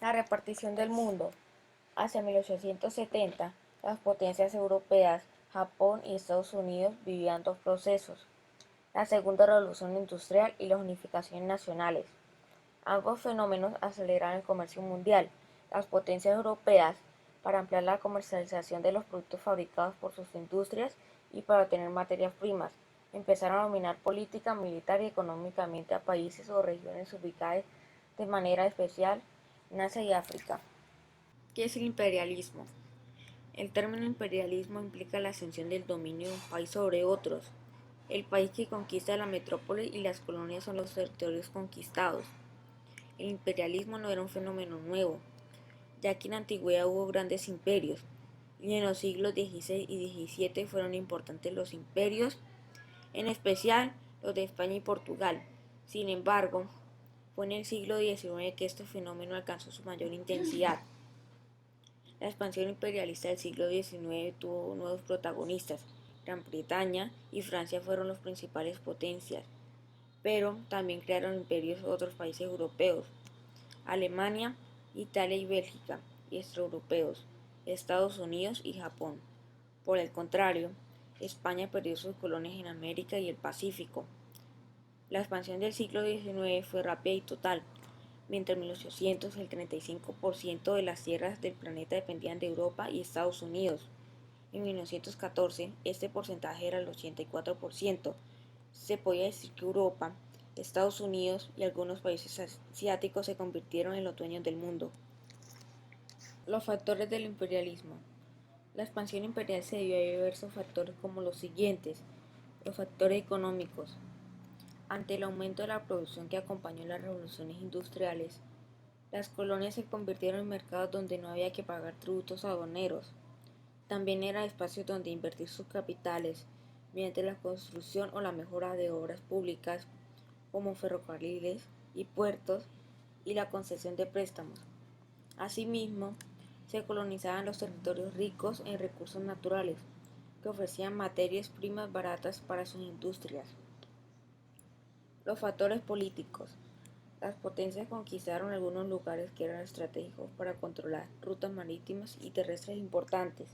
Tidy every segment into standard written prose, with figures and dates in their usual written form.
La repartición del mundo. Hacia 1870, las potencias europeas, Japón y Estados Unidos vivían dos procesos: la segunda revolución industrial y las unificaciones nacionales. Ambos fenómenos aceleraron el comercio mundial. Las potencias europeas, para ampliar la comercialización de los productos fabricados por sus industrias y para obtener materias primas, empezaron a dominar política, militar y económicamente a países o regiones ubicadas de manera especial en Asia y África. ¿Qué es el imperialismo? El término imperialismo implica la ascensión del dominio de un país sobre otros. El país que conquista la metrópoli y las colonias son los territorios conquistados. El imperialismo no era un fenómeno nuevo, ya que en la antigüedad hubo grandes imperios, y en los siglos XVI y XVII fueron importantes los imperios, en especial los de España y Portugal. Sin embargo, fue en el siglo XIX que este fenómeno alcanzó su mayor intensidad. La expansión imperialista del siglo XIX tuvo nuevos protagonistas. Gran Bretaña y Francia fueron las principales potencias, pero también crearon imperios otros países europeos: Alemania, Italia y Bélgica, y extraeuropeos, Estados Unidos y Japón. Por el contrario, España perdió sus colonias en América y el Pacífico. La expansión del siglo XIX fue rápida y total. Mientras en 1800 el 35% de las tierras del planeta dependían de Europa y Estados Unidos. En 1914 este porcentaje era el 84%. Se podía decir que Europa, Estados Unidos y algunos países asiáticos se convirtieron en los dueños del mundo. Los factores del imperialismo. La expansión imperial se debió a diversos factores como los siguientes: los factores económicos. Ante el aumento de la producción que acompañó las revoluciones industriales, las colonias se convirtieron en mercados donde no había que pagar tributos aduaneros. También eran espacios donde invertir sus capitales mediante la construcción o la mejora de obras públicas como ferrocarriles y puertos y la concesión de préstamos. Asimismo, se colonizaban los territorios ricos en recursos naturales, que ofrecían materias primas baratas para sus industrias. Los factores políticos. Las potencias conquistaron algunos lugares que eran estratégicos para controlar rutas marítimas y terrestres importantes.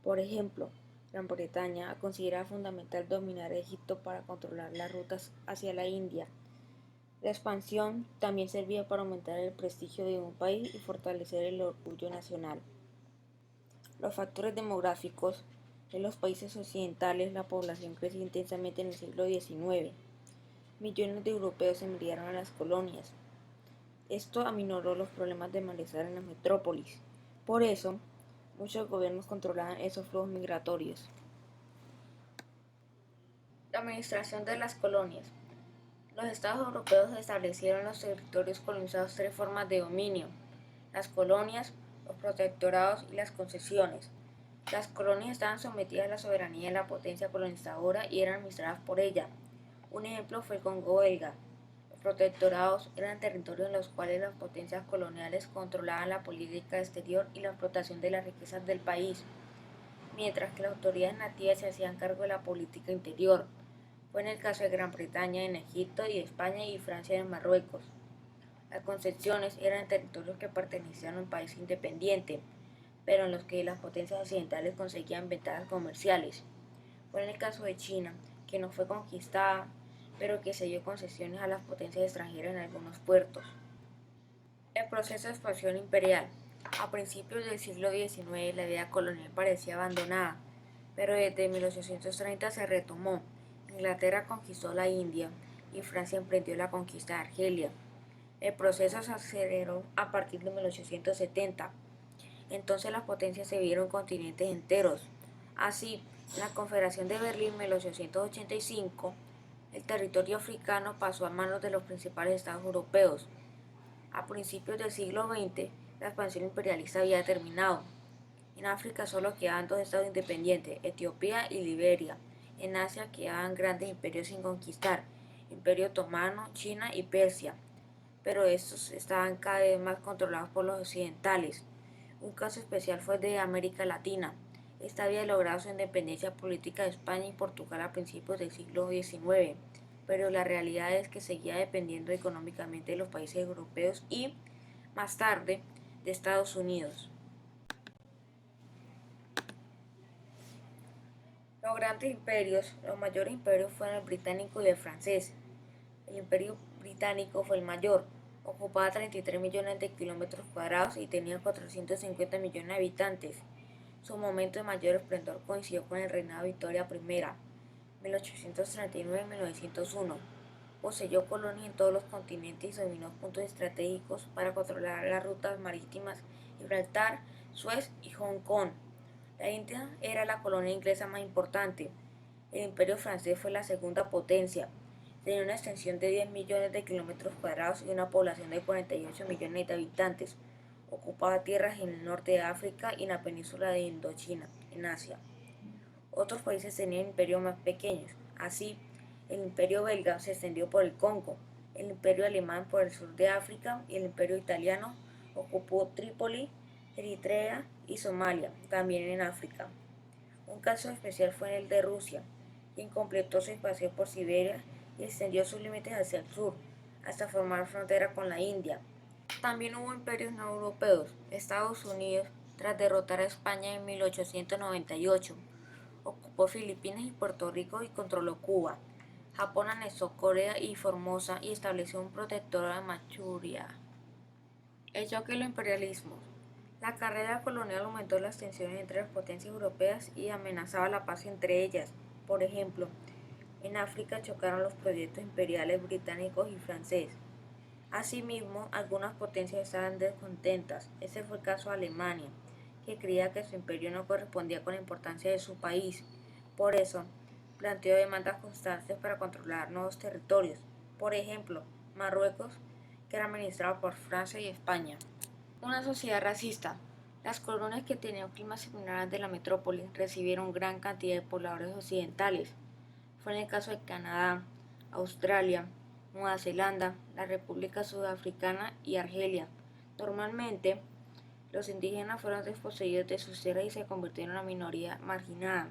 Por ejemplo, Gran Bretaña consideraba fundamental dominar Egipto para controlar las rutas hacia la India. La expansión también servía para aumentar el prestigio de un país y fortalecer el orgullo nacional. Los factores demográficos. En los países occidentales la población creció intensamente en el siglo XIX. Millones de europeos emigraron a las colonias. Esto aminoró los problemas de malestar en las metrópolis. Por eso, muchos gobiernos controlaban esos flujos migratorios. La administración de las colonias. Los estados europeos establecieron en los territorios colonizados tres formas de dominio: las colonias, los protectorados y las concesiones. Las colonias estaban sometidas a la soberanía de la potencia colonizadora y eran administradas por ella. Un ejemplo fue el Congo belga. Los protectorados eran territorios en los cuales las potencias coloniales controlaban la política exterior y la explotación de las riquezas del país, mientras que las autoridades nativas se hacían cargo de la política interior. Fue en el caso de Gran Bretaña en Egipto y de España y Francia en Marruecos. Las concesiones eran territorios que pertenecían a un país independiente, pero en los que las potencias occidentales conseguían ventajas comerciales. Fue en el caso de China, que no fue conquistada, pero que cedió concesiones a las potencias extranjeras en algunos puertos. El proceso de expansión imperial. A principios del siglo XIX la idea colonial parecía abandonada, pero desde 1830 se retomó. Inglaterra conquistó la India y Francia emprendió la conquista de Argelia. El proceso se aceleró a partir de 1870. Entonces las potencias se vieron continentes enteros. Así, en la Confederación de Berlín en 1885, el territorio africano pasó a manos de los principales estados europeos. A principios del siglo XX, la expansión imperialista había terminado. En África solo quedaban dos estados independientes, Etiopía y Liberia. En Asia quedaban grandes imperios sin conquistar, Imperio Otomano, China y Persia, pero estos estaban cada vez más controlados por los occidentales. Un caso especial fue el de América Latina. Esta había logrado su independencia política de España y Portugal a principios del siglo XIX, pero la realidad es que seguía dependiendo económicamente de los países europeos y más tarde de Estados Unidos. Los grandes imperios, los mayores imperios fueron el británico y el francés. El imperio británico fue el mayor, ocupaba 33 millones de kilómetros cuadrados y tenía 450 millones de habitantes. Su momento de mayor esplendor coincidió con el reinado de Victoria I, 1839-1901. Poseyó colonias en todos los continentes y dominó puntos estratégicos para controlar las rutas marítimas Gibraltar, Suez y Hong Kong. La India era la colonia inglesa más importante. El imperio francés fue la segunda potencia. Tenía una extensión de 10 millones de kilómetros cuadrados y una población de 48 millones de habitantes. Ocupaba tierras en el norte de África y en la península de Indochina, en Asia. Otros países tenían imperios más pequeños. Así, el imperio belga se extendió por el Congo, el imperio alemán por el sur de África y el imperio italiano ocupó Trípoli, Eritrea y Somalia, también en África. Un caso especial fue el de Rusia, quien completó su expansión por Siberia y extendió sus límites hacia el sur, hasta formar frontera con la India. También hubo imperios no europeos. Estados Unidos, tras derrotar a España en 1898, ocupó Filipinas y Puerto Rico y controló Cuba. Japón anexó Corea y Formosa y estableció un protectorado de Manchuria. El choque de los imperialismos. La carrera colonial aumentó las tensiones entre las potencias europeas y amenazaba la paz entre ellas. Por ejemplo, en África chocaron los proyectos imperiales británicos y francés. Asimismo, algunas potencias estaban descontentas. Ese fue el caso de Alemania, que creía que su imperio no correspondía con la importancia de su país. Por eso, planteó demandas constantes para controlar nuevos territorios. Por ejemplo, Marruecos, que era administrado por Francia y España. Una sociedad racista. Las colonias que tenían climas similares al de la metrópoli recibieron gran cantidad de pobladores occidentales. Fue en el caso de Canadá, Australia, Nueva Zelanda, la República Sudafricana y Argelia. Normalmente, los indígenas fueron desposeídos de sus tierras y se convirtieron en una minoría marginada,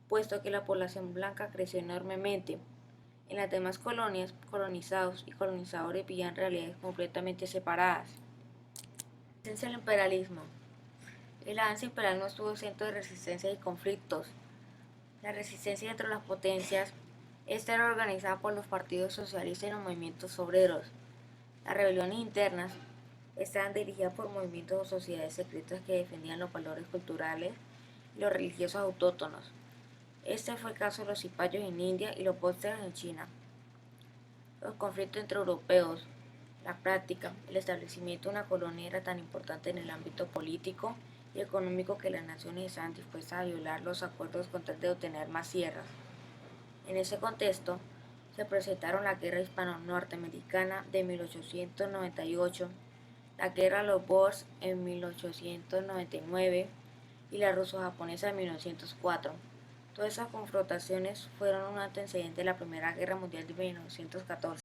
puesto que la población blanca creció enormemente. En las demás colonias, colonizados y colonizadores vivían realidades completamente separadas. Resistencia al imperialismo. El avance imperial no estuvo exento de resistencias y conflictos. La resistencia entre las potencias, esta era organizada por los partidos socialistas y los movimientos obreros. Las rebeliones internas estaban dirigidas por movimientos o sociedades secretas que defendían los valores culturales y los religiosos autóctonos. Este fue el caso de los cipayos en India y los bóxeres en China. Los conflictos entre europeos. La práctica, el establecimiento de una colonia era tan importante en el ámbito político y económico que las naciones estaban dispuestas a violar los acuerdos con tal de obtener más tierras. En ese contexto, se presentaron la Guerra Hispano-Norteamericana de 1898, la Guerra de los Boers en 1899 y la Ruso-Japonesa en 1904. Todas esas confrontaciones fueron un antecedente de la Primera Guerra Mundial de 1914.